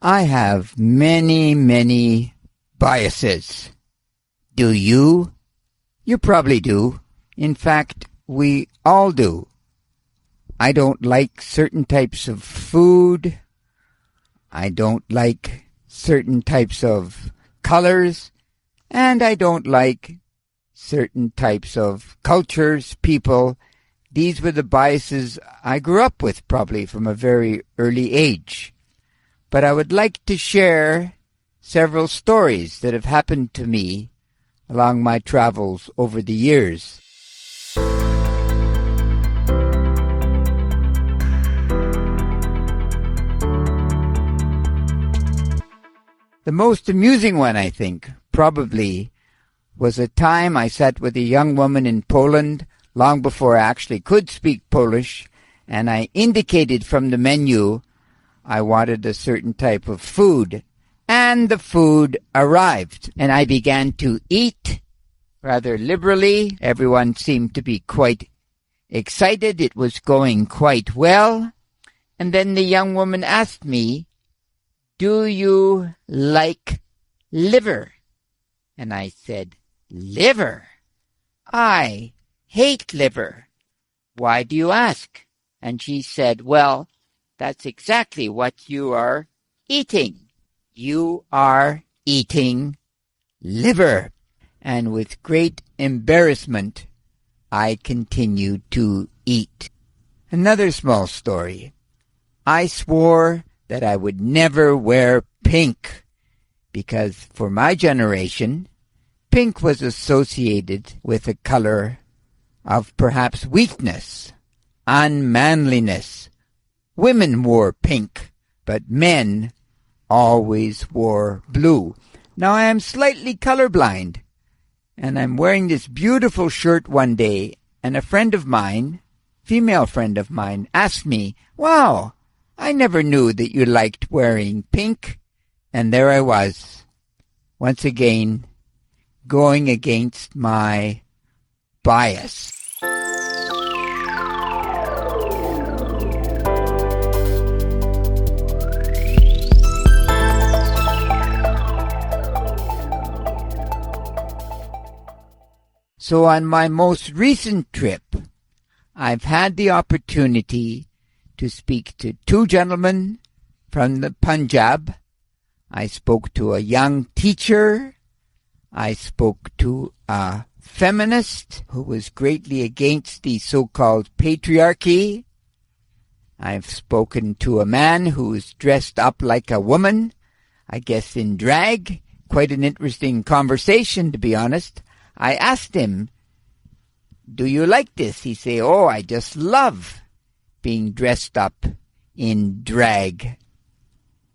I have many, many biases. Do you? You probably do. In fact, we all do. I don't like certain types of food. I don't like certain types of colors. And I don't like certain types of cultures, people. These were the biases I grew up with probably from a very early age. But I would like to share several stories that have happened to me along my travels over the years. The most amusing one, I think, probably, was a time I sat with a young woman in Poland long before I actually could speak Polish, and I indicated from the menu I wanted a certain type of food. And the food arrived, and I began to eat rather liberally. Everyone seemed to be quite excited. It was going quite well. And then the young woman asked me, "Do you like liver?" And I said, "Liver? I hate liver. Why do you ask?" And she said, "Well, that's exactly what you are eating. You are eating liver." And with great embarrassment, I continued to eat. Another small story. I swore that I would never wear pink because for my generation, pink was associated with a color of perhaps weakness, unmanliness. Women wore pink, but men always wore blue. Now I am slightly colorblind, and I'm wearing this beautiful shirt one day, and a friend of mine, female friend of mine, asked me, "Wow, I never knew that you liked wearing pink." And there I was, once again, going against my bias. So on my most recent trip, I've had the opportunity to speak to two gentlemen from the Punjab. I spoke to a young teacher. I spoke to a feminist who was greatly against the so-called patriarchy. I've spoken to a man who is dressed up like a woman, I guess in drag. Quite an interesting conversation, to be honest. I asked him, "Do you like this?" He said, "Oh, I just love being dressed up in drag."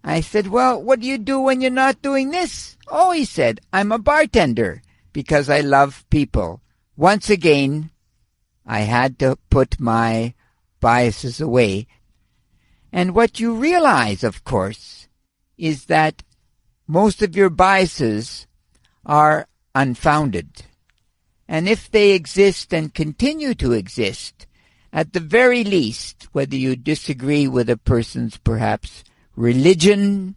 I said, "Well, what do you do when you're not doing this?" "Oh," he said, "I'm a bartender because I love people." Once again, I had to put my biases away. And what you realize, of course, is that most of your biases are unfounded. And if they exist and continue to exist, at the very least, whether you disagree with a person's perhaps religion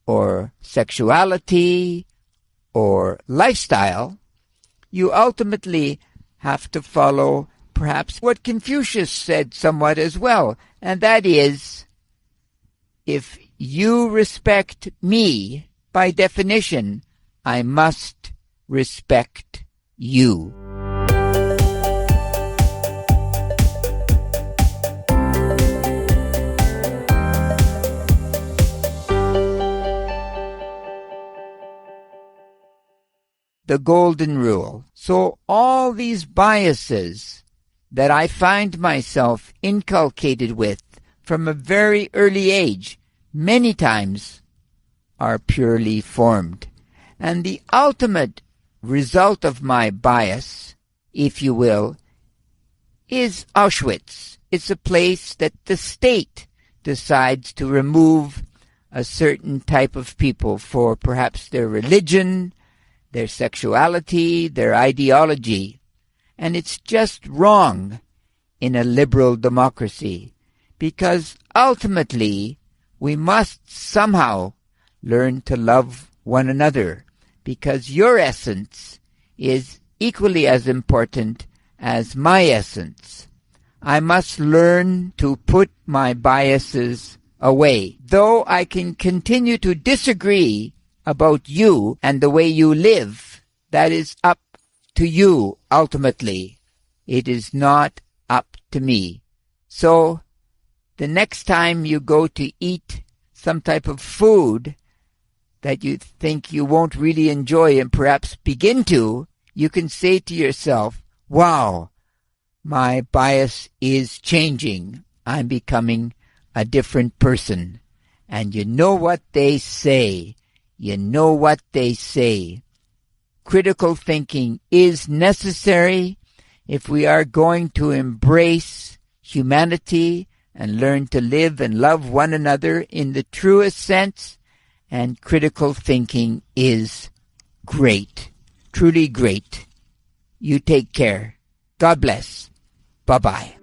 or sexuality or lifestyle, you ultimately have to follow perhaps what Confucius said somewhat as well, and that is, if you respect me, by definition, I must respect you. The golden rule. So all these biases that I find myself inculcated with from a very early age, many times are purely formed. And the ultimate result of my bias, if you will, is Auschwitz. It's a place that the state decides to remove a certain type of people for perhaps their religion, their sexuality, their ideology. And it's just wrong in a liberal democracy, because ultimately we must somehow learn to love one another, because your essence is equally as important as my essence. I must learn to put my biases away. Though I can continue to disagree about you and the way you live, that is up to you ultimately. It is not up to me. So the next time you go to eat some type of food that you think you won't really enjoy and perhaps begin to, you can say to yourself, wow, my bias is changing. I'm becoming a different person. And you know what they say. You know what they say. Critical thinking is necessary if we are going to embrace humanity and learn to live and love one another in the truest sense. And critical thinking is great, truly great. You take care. God bless. Bye-bye.